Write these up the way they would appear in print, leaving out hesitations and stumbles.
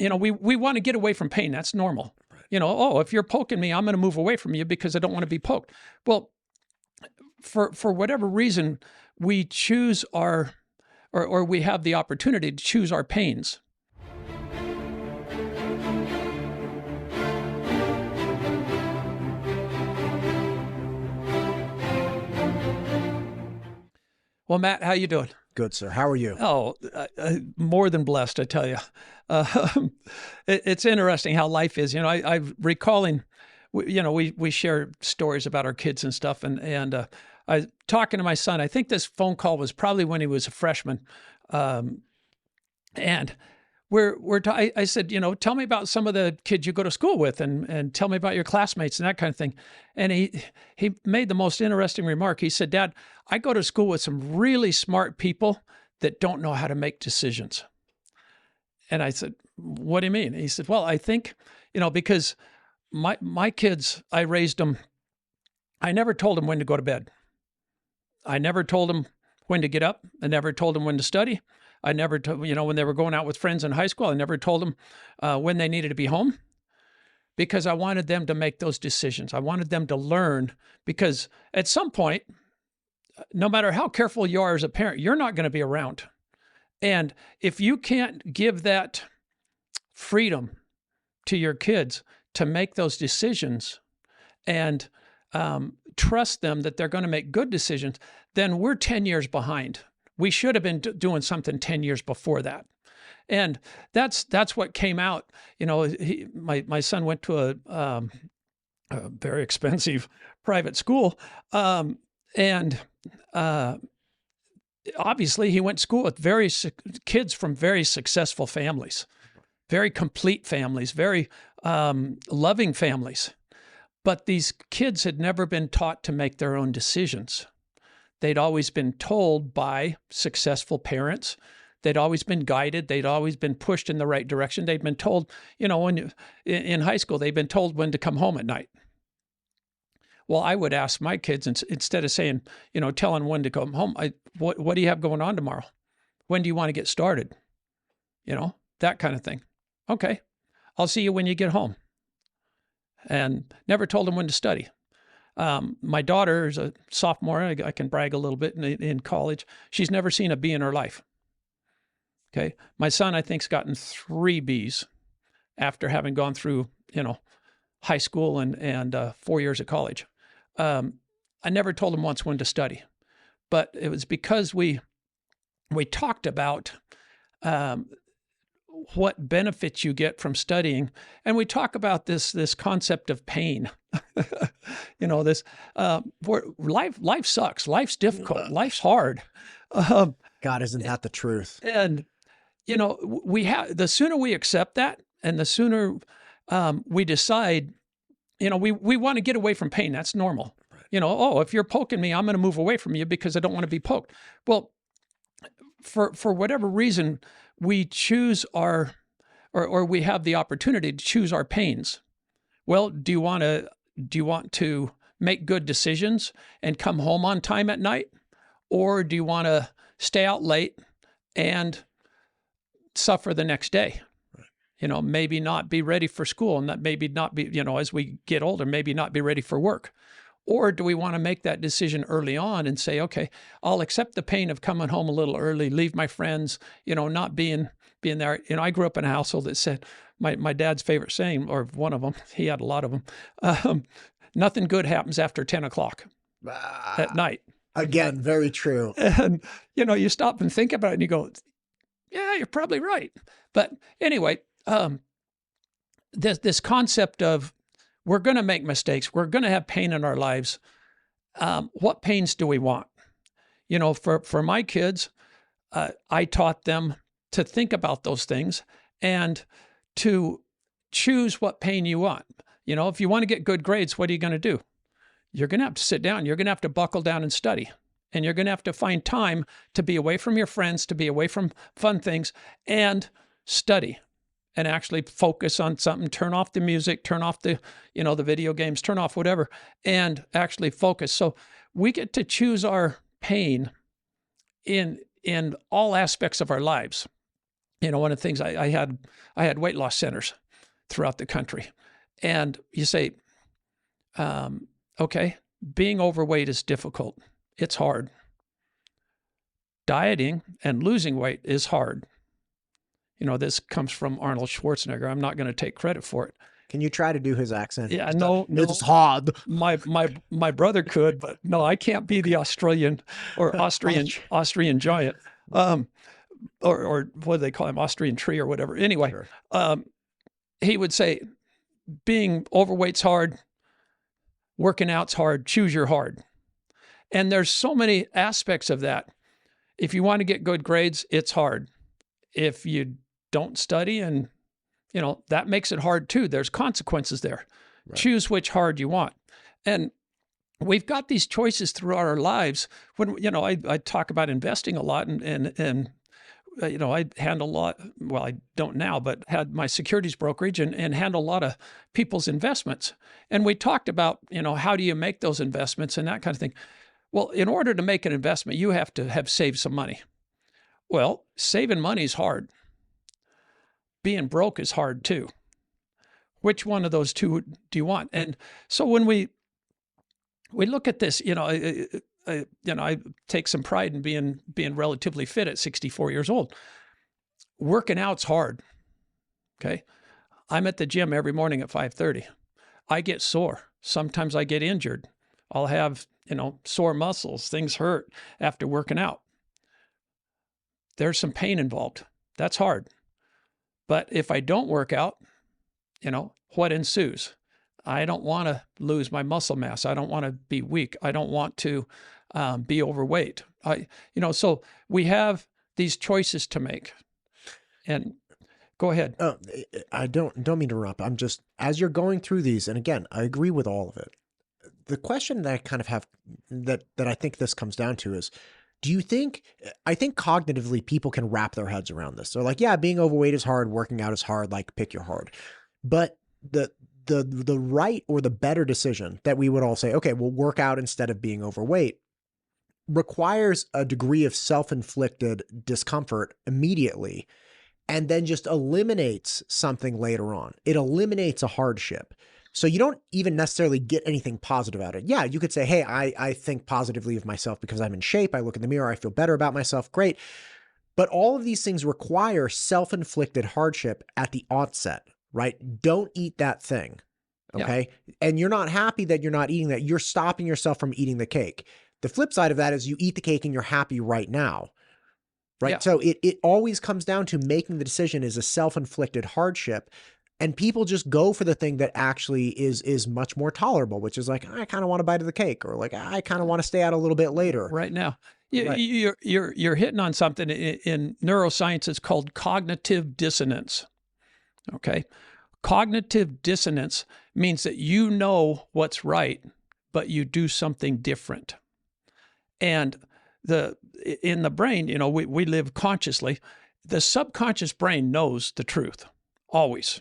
we want to get away from pain. That's normal. Oh, if you're poking me, I'm going to move away from you because I don't want to be poked. Well, for whatever reason, we choose or we have the opportunity to choose our pains. Well, Matt, how you doing? Good, sir. How are you? Oh, more than blessed, I tell you. It's interesting how life is. I'm recalling, we share stories about our kids and stuff, and I was talking to my son. I think this phone call was probably when he was a freshman, and I said, tell me about some of the kids you go to school with, and tell me about your classmates and that kind of thing. And he made the most interesting remark. He said, Dad, I go to school with some really smart people that don't know how to make decisions. And I said, what do you mean? He said, well, I think, because my kids, I raised them. I never told them when to go to bed. I never told them when to get up. I never told them when to study. I never told, when they were going out with friends in high school, I never told them when they needed to be home, because I wanted them to make those decisions. I wanted them to learn, because at some point, no matter how careful you are as a parent, you're not going to be around. And if you can't give that freedom to your kids to make those decisions and trust them that they're going to make good decisions, then we're 10 years behind. We should have been doing something 10 years before that. And that's what came out. My son went to a very expensive private school. And obviously he went to school with kids from very successful families, very complete families, very loving families. But these kids had never been taught to make their own decisions. They'd always been told by successful parents. They'd always been guided. They'd always been pushed in the right direction. They'd been told, in high school, they'd been told when to come home at night. Well, I would ask my kids, instead of saying, telling when to come home, what do you have going on tomorrow? When do you want to get started? That kind of thing. Okay, I'll see you when you get home. And never told them when to study. My daughter is a sophomore. I can brag a little bit in college. She's never seen a B in her life. Okay. My son, I think, has gotten 3 Bs after having gone through, high school and 4 years of college. I never told him once when to study, but it was because we talked about what benefits you get from studying. And we talk about this concept of pain, where life sucks. Life's difficult. Life's hard. God, isn't that the truth? And, the sooner we accept that, and the sooner we decide, we want to get away from pain. That's normal. Oh, if you're poking me, I'm going to move away from you because I don't want to be poked. Well, for whatever reason, we choose or we have the opportunity to choose our pains. Well, do you want to make good decisions and come home on time at night? Or do you want to stay out late and suffer the next day? Right. Maybe not be ready for school, and that maybe not be, as we get older, maybe not be ready for work. Or do we want to make that decision early on and say, okay, I'll accept the pain of coming home a little early, leave my friends, not being there. I grew up in a household that said, my dad's favorite saying, or one of them, he had a lot of them, nothing good happens after 10 o'clock at night. Again, very true. And, you stop and think about it and you go, yeah, you're probably right. But anyway, this concept of, we're going to make mistakes. We're going to have pain in our lives. What pains do we want? For my kids, I taught them to think about those things and to choose what pain you want. If you want to get good grades, what are you going to do? You're going to have to sit down. You're going to have to buckle down and study. And you're going to have to find time to be away from your friends, to be away from fun things, and study. And actually focus on something, turn off the music, turn off the video games, turn off whatever, and actually focus. So we get to choose our pain in all aspects of our lives. You know, one of the things I had weight loss centers throughout the country. And you say, okay, being overweight is difficult. It's hard. Dieting and losing weight is hard. You know, this comes from Arnold Schwarzenegger. I'm not going to take credit for it. Can you try to do his accent? Yeah, no. It's hard. My brother could, but no, I can't be the Australian or Austrian giant. Or what do they call him? Austrian tree or whatever. Anyway, sure. He would say, being overweight's hard, working out's hard, choose your hard. And there's so many aspects of that. If you want to get good grades, it's hard. If you don't study, and you know, that makes it hard too. There's consequences there. Right. Choose which hard you want. And we've got these choices throughout our lives. When, you know, I talk about investing a lot, and you know, I handle a lot, well, I don't now, but had my securities brokerage and handle a lot of people's investments. And we talked about, you know, how do you make those investments and that kind of thing. Well, in order to make an investment, you have to have saved some money. Well, saving money is hard. Being broke is hard too. Which one of those two do you want? And so when we look at this, you know, I take some pride in being relatively fit at 64 years old. Working out's hard. Okay, I'm at the gym every morning at 5:30. I get sore. Sometimes I get injured. I'll have, you know, sore muscles. Things hurt after working out. There's some pain involved. That's hard. But if I don't work out, you know, what ensues? I don't want to lose my muscle mass. I don't want to be weak. I don't want to be overweight. You know, so we have these choices to make. And go ahead. I don't mean to interrupt. I'm just, as you're going through these, and again, I agree with all of it. The question that I kind of have, that I think this comes down to is, do you think, I think cognitively people can wrap their heads around this. They're like, yeah, being overweight is hard, working out is hard, like pick your hard. But the right or the better decision that we would all say, okay, we'll work out instead of being overweight, requires a degree of self-inflicted discomfort immediately, and then just eliminates something later on. It eliminates a hardship. So you don't even necessarily get anything positive out of it. Yeah, you could say, hey, I think positively of myself because I'm in shape. I look in the mirror. I feel better about myself. Great. But all of these things require self-inflicted hardship at the onset, right? Don't eat that thing. Okay. Yeah. And you're not happy that you're not eating that. You're stopping yourself from eating the cake. The flip side of that is you eat the cake and you're happy right now. Right. Yeah. So it always comes down to making the decision is a self-inflicted hardship. And people just go for the thing that actually is much more tolerable, which is like, I kind of want a bite of the cake, or like, I kind of want to stay out a little bit later. Right now. You're hitting on something in neuroscience. It's called cognitive dissonance. Okay. Cognitive dissonance means that you know what's right, but you do something different. And in the brain, you know, we live consciously. The subconscious brain knows the truth, always.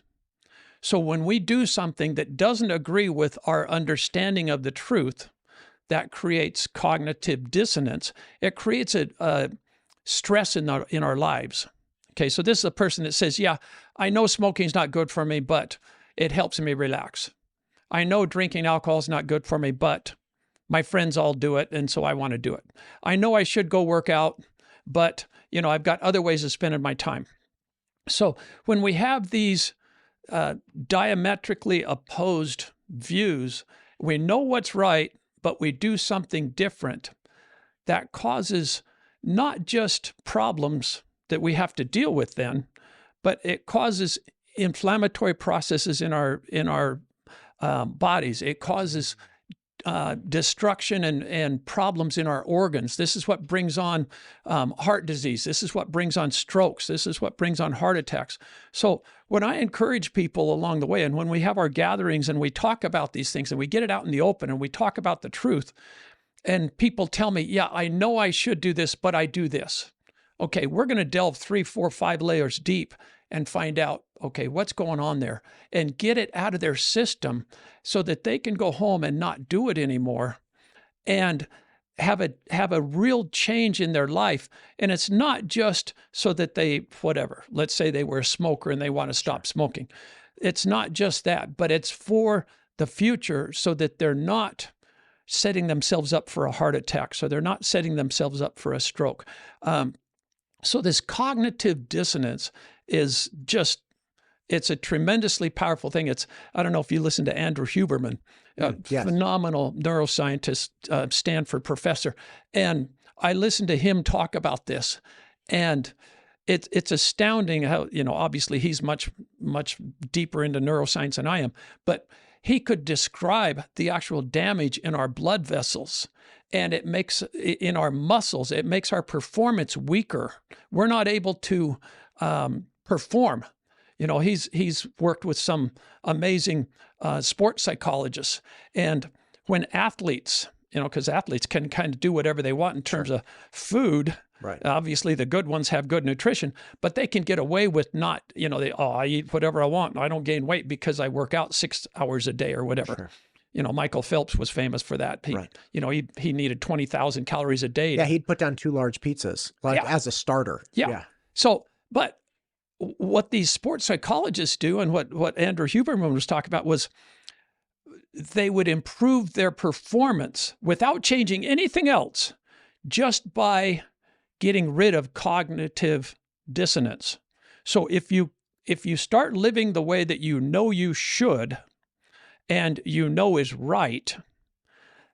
So when we do something that doesn't agree with our understanding of the truth, that creates cognitive dissonance. It creates a stress in our lives. Okay, so this is a person that says, yeah, I know smoking is not good for me, but it helps me relax. I know drinking alcohol is not good for me, but my friends all do it, and so I want to do it. I know I should go work out, but you know, I've got other ways of spending my time. So when we have these diametrically opposed views, we know what's right, but we do something different. That causes not just problems that we have to deal with then, but it causes inflammatory processes in our bodies. It causes destruction and problems in our organs. This is what brings on heart disease. This is what brings on strokes. This is what brings on heart attacks. So when I encourage people along the way, and when we have our gatherings and we talk about these things and we get it out in the open and we talk about the truth, and people tell me, yeah, I know I should do this, but I do this. Okay, we're going to delve 3, 4, 5 layers deep and find out, okay, what's going on there, and get it out of their system so that they can go home and not do it anymore and have a real change in their life. And it's not just so that they, whatever, let's say they were a smoker and they want to stop smoking. It's not just that, but it's for the future so that they're not setting themselves up for a heart attack. So they're not setting themselves up for a stroke. So this cognitive dissonance is just, it's a tremendously powerful thing. I don't know if you listen to Andrew Huberman, yes. phenomenal neuroscientist, Stanford professor. And I listened to him talk about this, and it's astounding how, obviously he's much, much deeper into neuroscience than I am, but he could describe the actual damage in our blood vessels, and it makes, in our muscles, it makes our performance weaker. We're not able to perform. He's worked with some amazing sports psychologists, and when athletes, because athletes can kind of do whatever they want in terms of food. Right. Obviously, the good ones have good nutrition, but they can get away with not, I eat whatever I want. I don't gain weight because I work out 6 hours a day or whatever. Sure. Michael Phelps was famous for that. He needed 20,000 calories a day. Yeah, he'd put down 2 large pizzas, as a starter. Yeah. So, but what these sports psychologists do, and what Andrew Huberman was talking about, was they would improve their performance without changing anything else, just by getting rid of cognitive dissonance. So if you start living the way that you should and is right,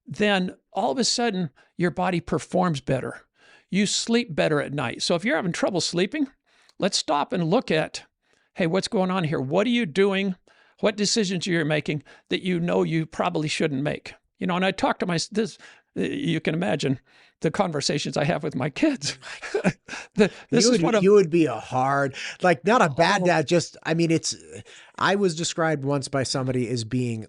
then all of a sudden your body performs better. You sleep better at night. So if you're having trouble sleeping, let's stop and look at, hey, what's going on here? What are you doing? What decisions you're making that you probably shouldn't make? And I talk to you can imagine the conversations I have with my kids. You would be a hard, not a bad dad, I was described once by somebody as being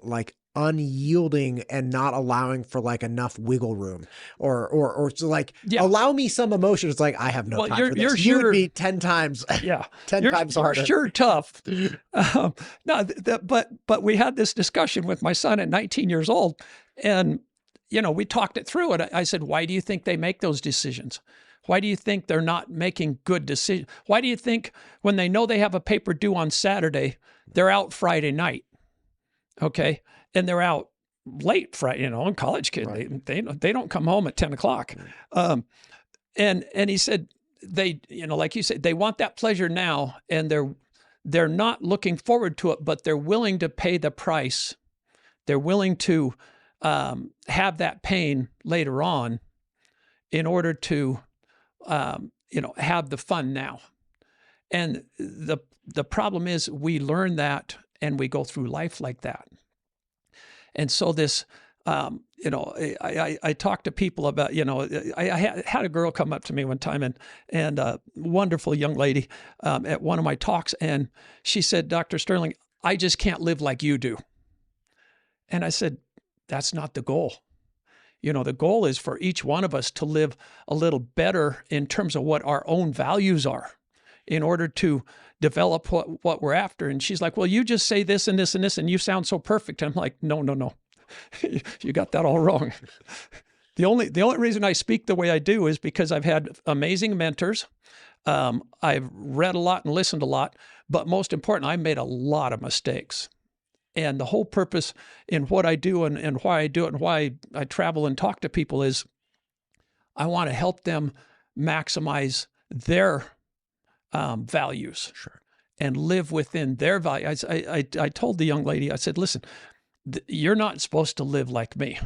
unyielding and not allowing for enough wiggle room or allow me some emotion. It's I have no time for this. You would be 10 times, 10 times harder. You're sure tough. But we had this discussion with my son at 19 years old, and we talked it through. And I said, why do you think they make those decisions? Why do you think they're not making good decisions? Why do you think when they know they have a paper due on Saturday, they're out Friday night? Okay. And they're out late Friday, and college kids, right. They don't come home at 10 o'clock. And he said, they, like you said, they want that pleasure now, and they're not looking forward to it, but they're willing to pay the price. They're willing to have that pain later on in order to, have the fun now. And the problem is we learn that and we go through life like that. And so this, I talk to people about, I had a girl come up to me one time and a wonderful young lady at one of my talks. And she said, Dr. Sterling, I just can't live like you do. And I said, that's not the goal. The goal is for each one of us to live a little better in terms of what our own values are in order to develop what we're after. And she's like, well, you just say this and this and this, and you sound so perfect. And I'm like, no. You got that all wrong. The only reason I speak the way I do is because I've had amazing mentors. I've read a lot and listened a lot, but most important, I made a lot of mistakes. And the whole purpose in what I do and why I do it and why I travel and talk to people is I want to help them maximize their values. Sure. And live within their values. I told the young lady, I said, listen, you're not supposed to live like me.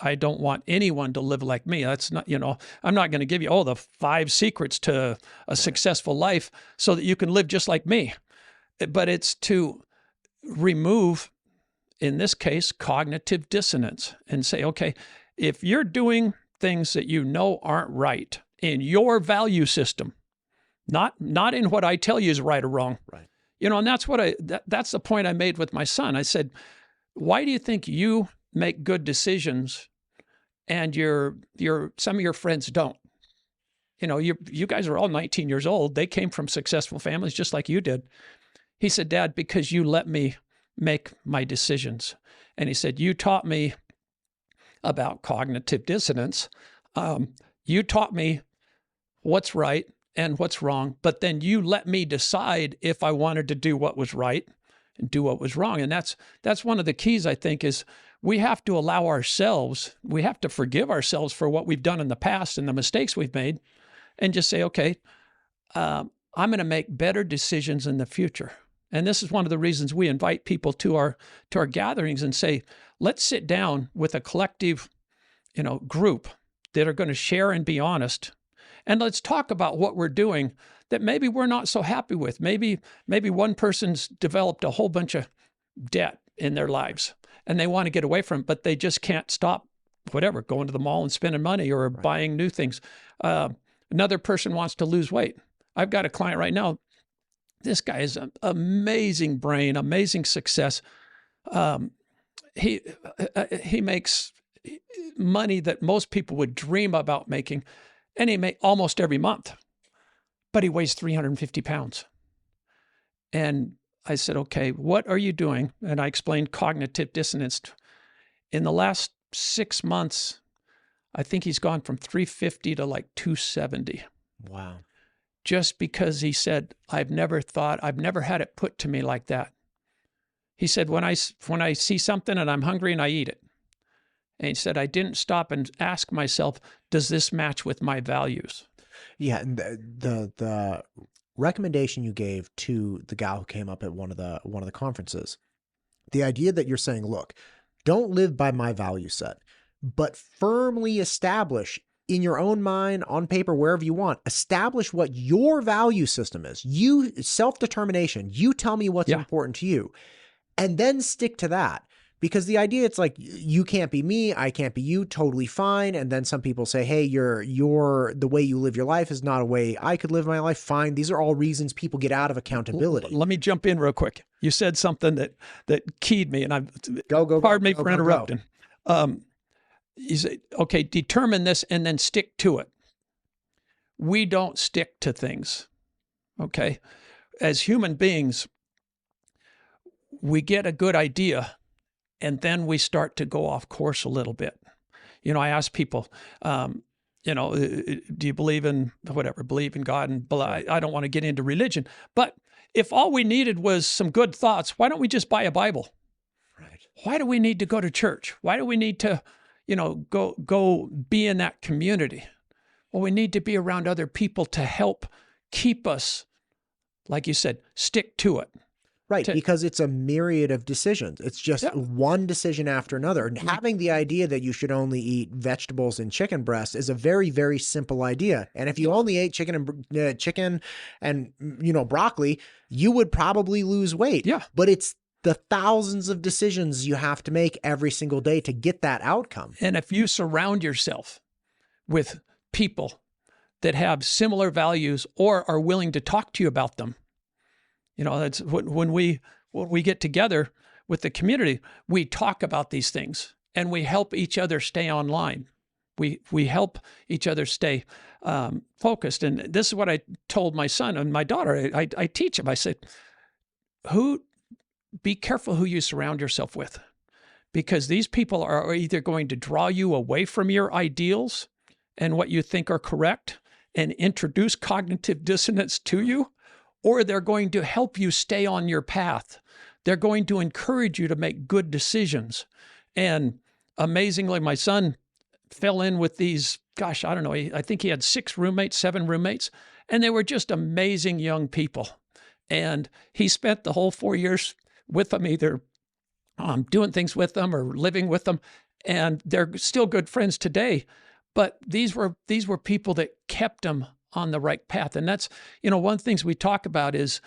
I don't want anyone to live like me. That's not, I'm not going to give you, the 5 secrets to a successful life so that you can live just like me. But it's to remove, in this case, cognitive dissonance and say, okay, if you're doing things that aren't right in your value system, not in what I tell you is right or wrong. Right. And that's that's the point I made with my son. I said, why do you think you make good decisions and some of your friends don't? You guys are all 19 years old. They came from successful families just like you did. He said, Dad, because you let me make my decisions. And he said, you taught me about cognitive dissonance. You taught me what's right and what's wrong, but then you let me decide if I wanted to do what was right and do what was wrong. And that's one of the keys, I think, is we have to allow ourselves, we have to forgive ourselves for what we've done in the past and the mistakes we've made, and just say, okay, I'm going to make better decisions in the future. And this is one of the reasons we invite people to our gatherings and say, let's sit down with a collective, group that are going to share and be honest. And let's talk about what we're doing that maybe we're not so happy with. Maybe one person's developed a whole bunch of debt in their lives and they want to get away from it, but they just can't stop going to the mall and spending money or buying new things. Another person wants to lose weight. I've got a client right now. This guy is an amazing brain, amazing success. He makes money that most people would dream about making, and he makes almost every month, but he weighs 350 pounds. And I said, okay, what are you doing? And I explained cognitive dissonance. In the last 6 months, I think he's gone from 350 to like 270. Wow. Just because he said, I've never had it put to me like that. He said, when I see something and I'm hungry and I eat it. And he said, I didn't stop and ask myself, does this match with my values? Yeah. And the recommendation you gave to the gal who came up at one of the conferences, the idea that you're saying, look, don't live by my value set, but firmly establish in your own mind, on paper, wherever you want, establish what your value system is. You, self-determination, you tell me what's important to you, and then stick to that. Because the idea, it's like, you can't be me, I can't be you, totally fine. And then some people say, hey, the way you live your life is not a way I could live my life. Fine. These are all reasons people get out of accountability. Let me jump in real quick. You said something that keyed me, and pardon me for interrupting. You say, okay, determine this and then stick to it. We don't stick to things, okay? As human beings, we get a good idea and then we start to go off course a little bit. I ask people, do you believe in believe in God? And I don't want to get into religion, but if all we needed was some good thoughts, why don't we just buy a Bible? Right. Why do we need to go to church? Why do we need to go be in that community? Well, we need to be around other people to help keep us, like you said, stick to it. Right, because it's a myriad of decisions. It's just one decision after another. And having the idea that you should only eat vegetables and chicken breast is a very, very simple idea. And if you only ate chicken and broccoli, you would probably lose weight. Yeah. But it's the thousands of decisions you have to make every single day to get that outcome. And if you surround yourself with people that have similar values or are willing to talk to you about them, that's when we get together with the community, we talk about these things and we help each other stay online. We help each other stay focused. And this is what I told my son and my daughter. I teach them. I said, be careful who you surround yourself with, because these people are either going to draw you away from your ideals and what you think are correct and introduce cognitive dissonance to you, or they're going to help you stay on your path. They're going to encourage you to make good decisions. And amazingly, my son fell in with these, I don't know, I think he had 7 roommates, and they were just amazing young people. And he spent the whole 4 years with them, either doing things with them or living with them. And they're still good friends today. But these were people that kept him on the right path. And that's, one of the things we talk about is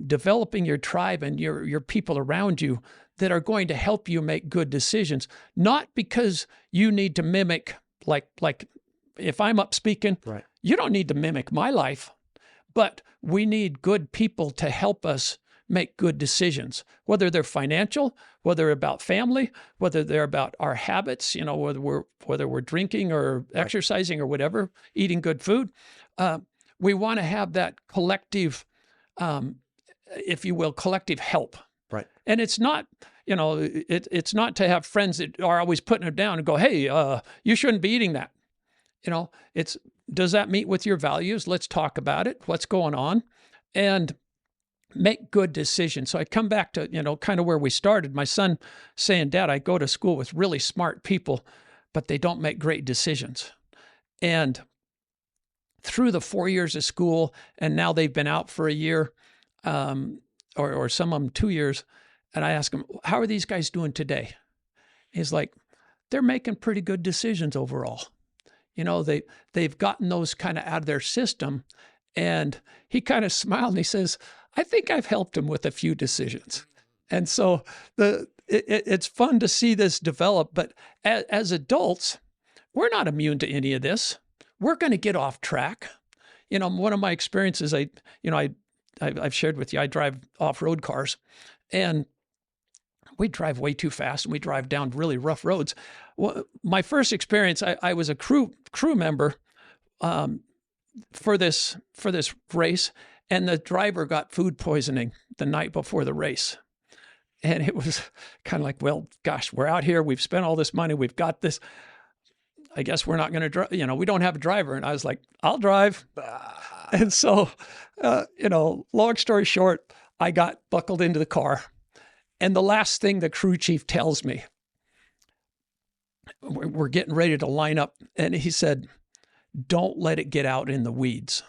developing your tribe and your people around you that are going to help you make good decisions, not because you need to mimic, like if I'm up speaking, right, you don't need to mimic my life, but we need good people to help us make good decisions, whether they're financial, whether they're about family, whether they're about our habits, whether we're drinking or exercising or whatever, eating good food. We want to have that collective, if you will, collective help. Right. And it's not, it's not to have friends that are always putting it down and go, hey, you shouldn't be eating that. You know, it's, does that meet with your values? Let's talk about it. What's going on? And make good decisions. So I come back to, kind of where we started. My son saying, Dad, I go to school with really smart people, but they don't make great decisions. And through the 4 years of school, and now they've been out for a year, or some of them 2 years, and I ask him, how are these guys doing today? He's like, they're making pretty good decisions overall. They've gotten those kind of out of their system. And he kind of smiled and he says, I think I've helped him with a few decisions. And so it's fun to see this develop. But as adults, we're not immune to any of this. We're going to get off track. One of my experiences, I've shared with you, I drive off-road cars, and we drive way too fast, and we drive down really rough roads. Well, my first experience, I was a crew member for this race, and the driver got food poisoning the night before the race. And it was kind of like, well, gosh, we're out here. We've spent all this money. We've got this. I guess we're not going to drive. We don't have a driver. And I was like, I'll drive. And so, long story short, I got buckled into the car. And the last thing the crew chief tells me, we're getting ready to line up. And he said, don't let it get out in the weeds.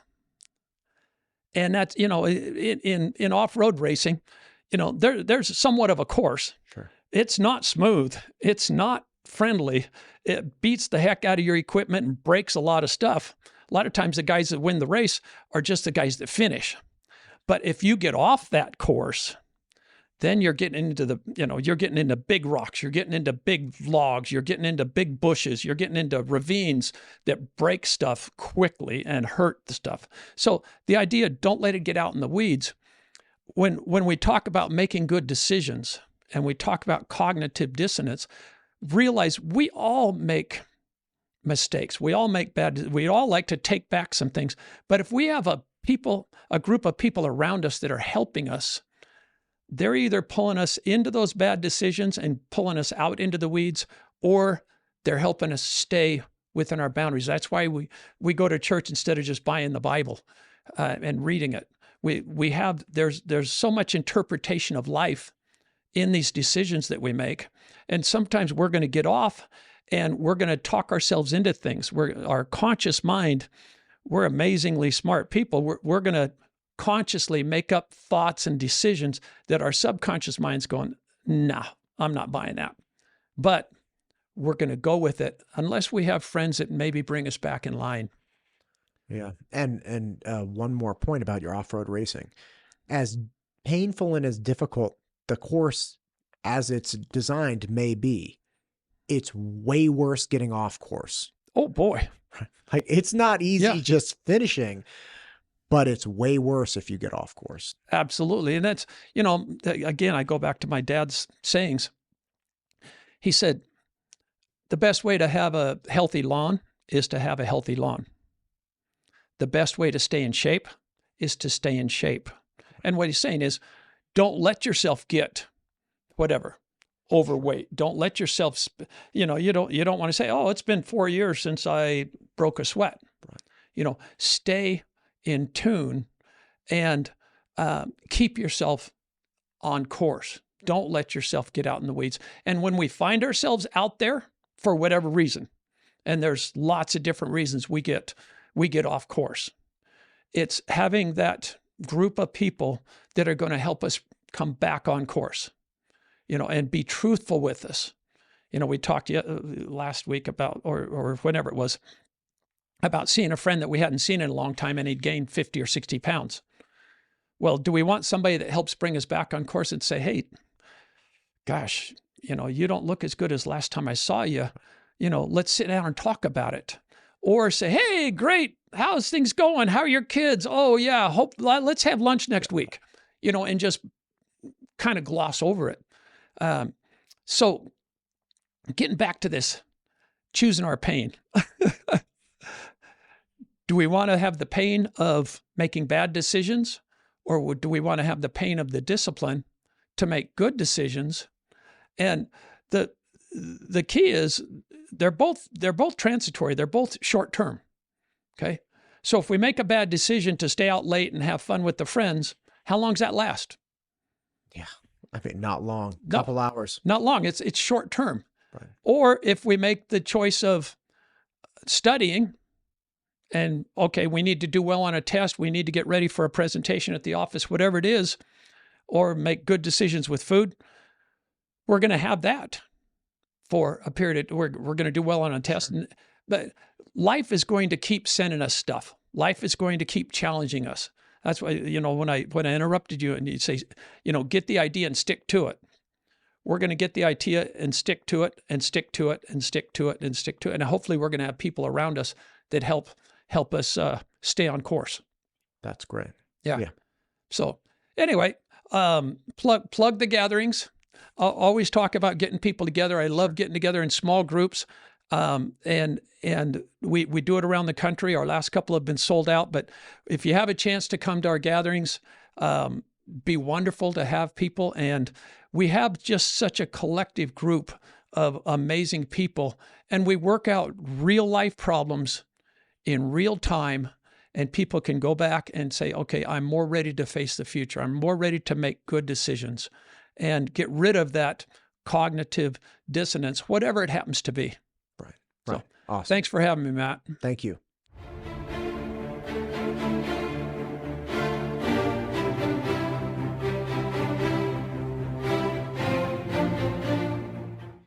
And that's, in off-road racing, there's somewhat of a course. Sure. It's not smooth. It's not friendly. It beats the heck out of your equipment and breaks a lot of stuff. A lot of times the guys that win the race are just the guys that finish. But if you get off that course, then you're getting into you're getting into big rocks, you're getting into big logs, you're getting into big bushes, you're getting into ravines that break stuff quickly and hurt the stuff. So the idea, don't let it get out in the weeds. When we talk about making good decisions and we talk about cognitive dissonance, realize we all make mistakes. We all like to take back some things. But if we have a group of people around us that are helping us, they're either pulling us into those bad decisions and pulling us out into the weeds, or they're helping us stay within our boundaries. That's why we go to church instead of just buying the Bible and reading it. There's so much interpretation of life in these decisions that we make. And sometimes we're going to get off and we're going to talk ourselves into things. Our conscious mind, we're amazingly smart people. We're going to consciously make up thoughts and decisions that our subconscious mind's going, nah, I'm not buying that. But we're going to go with it unless we have friends that maybe bring us back in line. Yeah. And one more point about your off-road racing. As painful and as difficult the course as it's designed may be, it's way worse getting off course. Oh boy. Like, it's not easy just finishing, but it's way worse if you get off course. Absolutely. And that's, again, I go back to my dad's sayings. He said, the best way to have a healthy lawn is to have a healthy lawn. The best way to stay in shape is to stay in shape. And what he's saying is, don't let yourself get overweight. Don't let yourself, you don't want to say, oh, it's been 4 years since I broke a sweat. Right. Stay in tune and keep yourself on course. Don't let yourself get out in the weeds. And when we find ourselves out there for whatever reason, and there's lots of different reasons we get off course, it's having that group of people that are going to help us come back on course, and be truthful with us. We talked last week about, or whenever it was, about seeing a friend that we hadn't seen in a long time and he'd gained 50 or 60 pounds. Well, do we want somebody that helps bring us back on course and say, hey, gosh, you don't look as good as last time I saw you. Let's sit down and talk about it. Or say, hey, great, how's things going? How are your kids? Oh yeah, let's have lunch next week, and just kind of gloss over it. So getting back to this, choosing our pain. Do we want to have the pain of making bad decisions, or do we want to have the pain of the discipline to make good decisions? And the key is they're both transitory. They're both short term. Okay. So if we make a bad decision to stay out late and have fun with the friends, how long does that last? Yeah. I mean, not long, No, couple hours. not long. It's short term. Right. Or if we make the choice of studying and, okay, we need to do well on a test, we need to get ready for a presentation at the office, whatever it is, or make good decisions with food, we're going to have that for a period. We're going to do well on a test. Sure. But life is going to keep sending us stuff. Life is going to keep challenging us. That's why, when I interrupted you and you say, get the idea and stick to it. We're going to get the idea and stick to it and stick to it and stick to it and stick to it. And hopefully we're going to have people around us that help us stay on course. That's great. Yeah. So anyway, plug the gatherings. I'll always talk about getting people together. I love getting together in small groups. And we do it around the country. Our last couple have been sold out, but if you have a chance to come to our gatherings, be wonderful to have people. And we have just such a collective group of amazing people, and we work out real life problems in real time, and people can go back and say, okay, I'm more ready to face the future. I'm more ready to make good decisions and get rid of that cognitive dissonance, whatever it happens to be. Right. So, Awesome. Thanks for having me, Matt. Thank you.